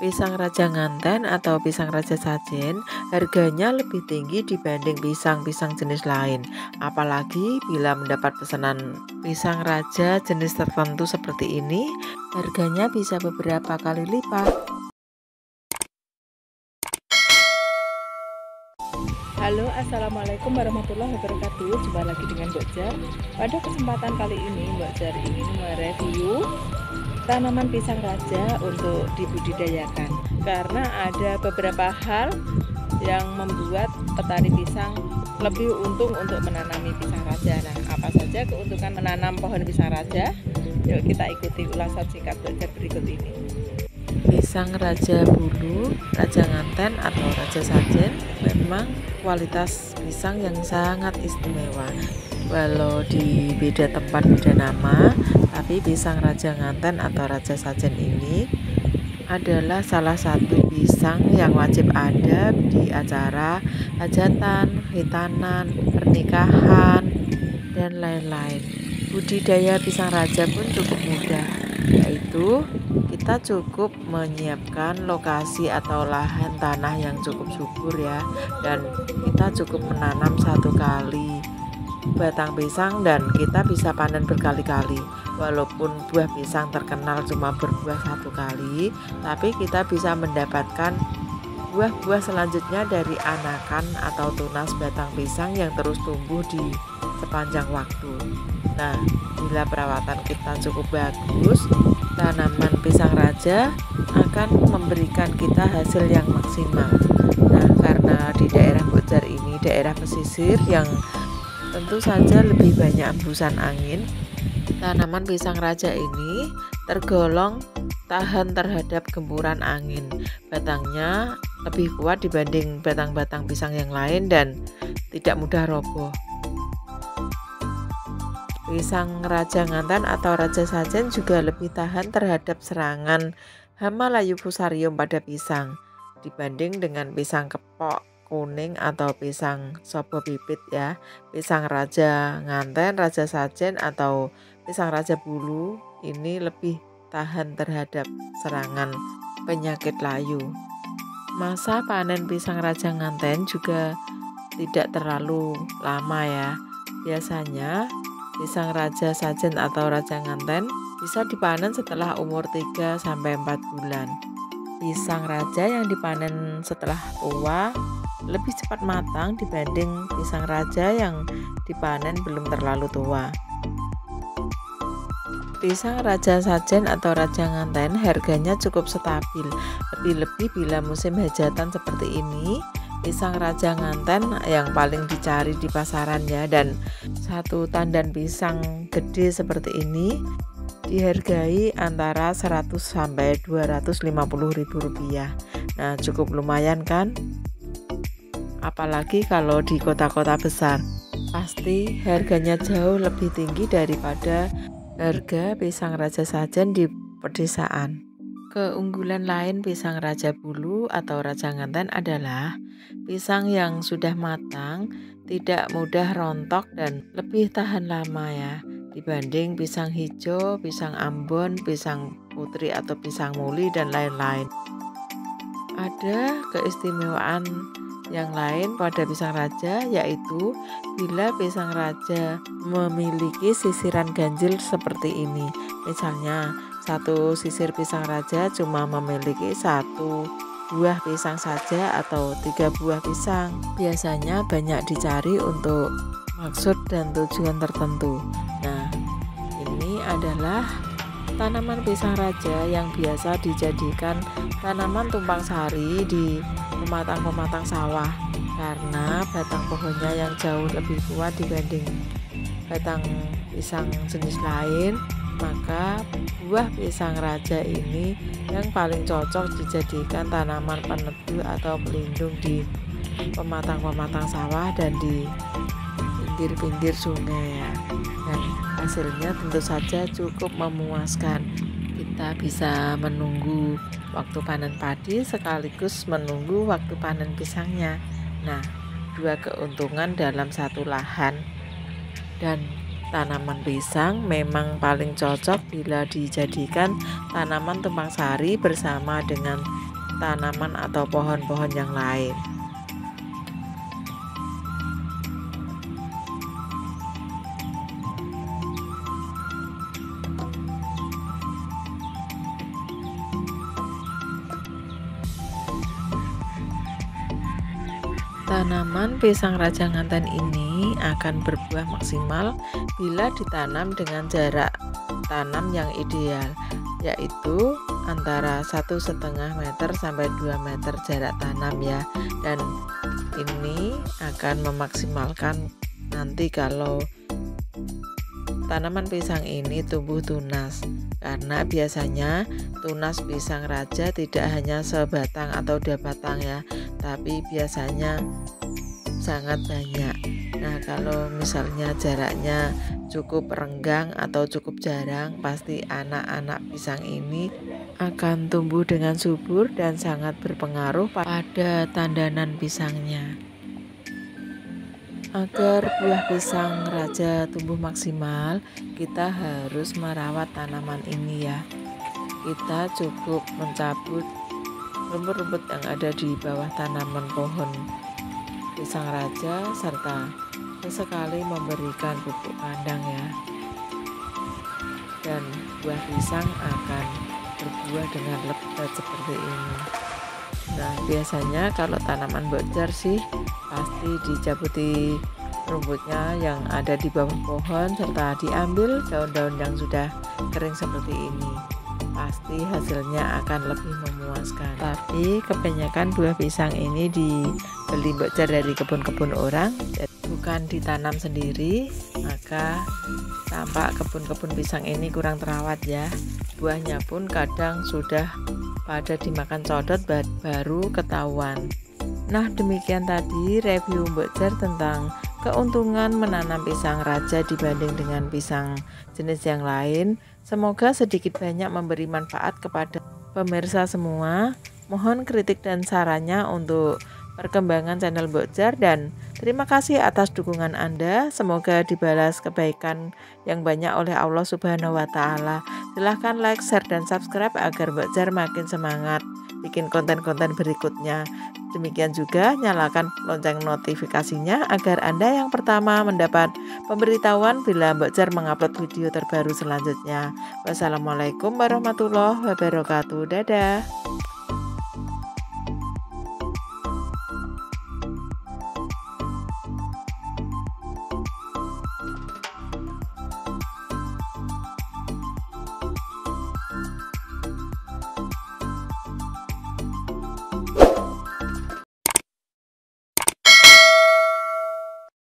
Pisang raja nganten atau pisang raja sajen harganya lebih tinggi dibanding pisang-pisang jenis lain. Apalagi bila mendapat pesanan pisang raja jenis tertentu seperti ini, harganya bisa beberapa kali lipat. Halo, assalamualaikum warahmatullahi wabarakatuh. Jumpa lagi dengan Mbok Jar. Pada kesempatan kali ini Mbok Jar ingin mereview tanaman pisang raja untuk dibudidayakan, karena ada beberapa hal yang membuat petani pisang lebih untung untuk menanami pisang raja. Nah, apa saja keuntungan menanam pohon pisang raja? Yuk kita ikuti ulasan singkat Mbok Jar berikut ini. Pisang raja bulu, raja nganten atau raja sajen memang kualitas pisang yang sangat istimewa. Walau di beda tempat beda nama, tapi pisang raja nganten atau raja sajen ini adalah salah satu pisang yang wajib ada di acara hajatan, khitanan, pernikahan, dan lain-lain. Budidaya pisang raja pun cukup mudah, yaitu kita cukup menyiapkan lokasi atau lahan tanah yang cukup subur ya, dan kita cukup menanam satu kali batang pisang dan kita bisa panen berkali-kali. Walaupun buah pisang terkenal cuma berbuah satu kali, tapi kita bisa mendapatkan buah-buah selanjutnya dari anakan atau tunas batang pisang yang terus tumbuh di sepanjang waktu. Nah, bila perawatan kita cukup bagus, tanaman pisang raja akan memberikan kita hasil yang maksimal. Nah, karena di daerah Mbok Jar ini daerah pesisir yang tentu saja lebih banyak embusan angin, tanaman pisang raja ini tergolong tahan terhadap gempuran angin. Batangnya lebih kuat dibanding batang-batang pisang yang lain dan tidak mudah roboh. Pisang raja nganten atau raja sajen juga lebih tahan terhadap serangan hama layu fusarium pada pisang dibanding dengan pisang kepok kuning atau pisang sobo pipit ya. Pisang raja nganten, raja sajen atau pisang raja bulu ini lebih tahan terhadap serangan penyakit layu. Masa panen pisang raja nganten juga tidak terlalu lama ya. Biasanya pisang raja sajen atau raja nganten bisa dipanen setelah umur 3-4 bulan. Pisang raja yang dipanen setelah tua lebih cepat matang dibanding pisang raja yang dipanen belum terlalu tua. Pisang raja sajen atau raja nganten harganya cukup stabil, lebih-lebih bila musim hajatan seperti ini. Pisang raja nganten yang paling dicari di pasaran ya, dan satu tandan pisang gede seperti ini dihargai antara 100-250 ribu rupiah. Nah, cukup lumayan kan? Apalagi kalau di kota-kota besar, pasti harganya jauh lebih tinggi daripada harga pisang raja sajen di pedesaan. Keunggulan lain pisang raja bulu atau raja nganten adalah pisang yang sudah matang tidak mudah rontok dan lebih tahan lama ya, dibanding pisang hijau, pisang ambon, pisang putri atau pisang muli dan lain-lain. Ada keistimewaan yang lain pada pisang raja, yaitu bila pisang raja memiliki sisiran ganjil seperti ini. Misalnya satu sisir pisang raja cuma memiliki satu buah pisang saja atau 3 buah pisang. Biasanya banyak dicari untuk maksud dan tujuan tertentu. Nah, ini adalah tanaman pisang raja yang biasa dijadikan tanaman tumpang sari di pematang-pematang sawah, karena batang pohonnya yang jauh lebih kuat dibanding batang pisang jenis lain, maka buah pisang raja ini yang paling cocok dijadikan tanaman peneduh atau pelindung di pematang-pematang sawah dan di pinggir-pinggir sungai ya. Dan hasilnya tentu saja cukup memuaskan. Kita bisa menunggu waktu panen padi sekaligus menunggu waktu panen pisangnya. Nah, dua keuntungan dalam satu lahan. Dan tanaman pisang memang paling cocok bila dijadikan tanaman tumpang sari bersama dengan tanaman atau pohon-pohon yang lain. Tanaman pisang raja nganten ini akan berbuah maksimal bila ditanam dengan jarak tanam yang ideal, yaitu antara 1,5 meter sampai 2 meter jarak tanam ya. Dan ini akan memaksimalkan nanti kalau tanaman pisang ini tumbuh tunas, karena biasanya tunas pisang raja tidak hanya sebatang atau 2 batang ya, tapi biasanya sangat banyak. Nah, kalau misalnya jaraknya cukup renggang atau cukup jarang, pasti anak-anak pisang ini akan tumbuh dengan subur dan sangat berpengaruh pada tandanan pisangnya. Agar buah pisang raja tumbuh maksimal, kita harus merawat tanaman ini ya. Kita cukup mencabut rumput-rumput yang ada di bawah tanaman pohon pisang raja, serta sesekali memberikan pupuk kandang ya. Dan buah pisang akan berbuah dengan lebat seperti ini. Nah, biasanya kalau tanaman bokjar sih pasti dicabuti rumputnya yang ada di bawah pohon, serta diambil daun-daun yang sudah kering seperti ini. Pasti hasilnya akan lebih memuaskan. Tapi kebanyakan buah pisang ini dibeli bokjar dari kebun-kebun orang, bukan ditanam sendiri, maka tampak kebun-kebun pisang ini kurang terawat ya. Buahnya pun kadang sudah pada dimakan codot baru ketahuan. Nah, demikian tadi review bokjar tentang keuntungan menanam pisang raja dibanding dengan pisang jenis yang lain. Semoga sedikit banyak memberi manfaat kepada pemirsa semua. Mohon kritik dan sarannya untuk perkembangan channel bokjar, dan terima kasih atas dukungan Anda. Semoga dibalas kebaikan yang banyak oleh Allah Subhanahu wa Ta'ala. Silahkan like, share, dan subscribe agar bokjar makin semangat bikin konten-konten berikutnya. Demikian juga nyalakan lonceng notifikasinya agar Anda yang pertama mendapat pemberitahuan bila bokjar mengupload video terbaru selanjutnya. Wassalamualaikum warahmatullahi wabarakatuh. Dadah.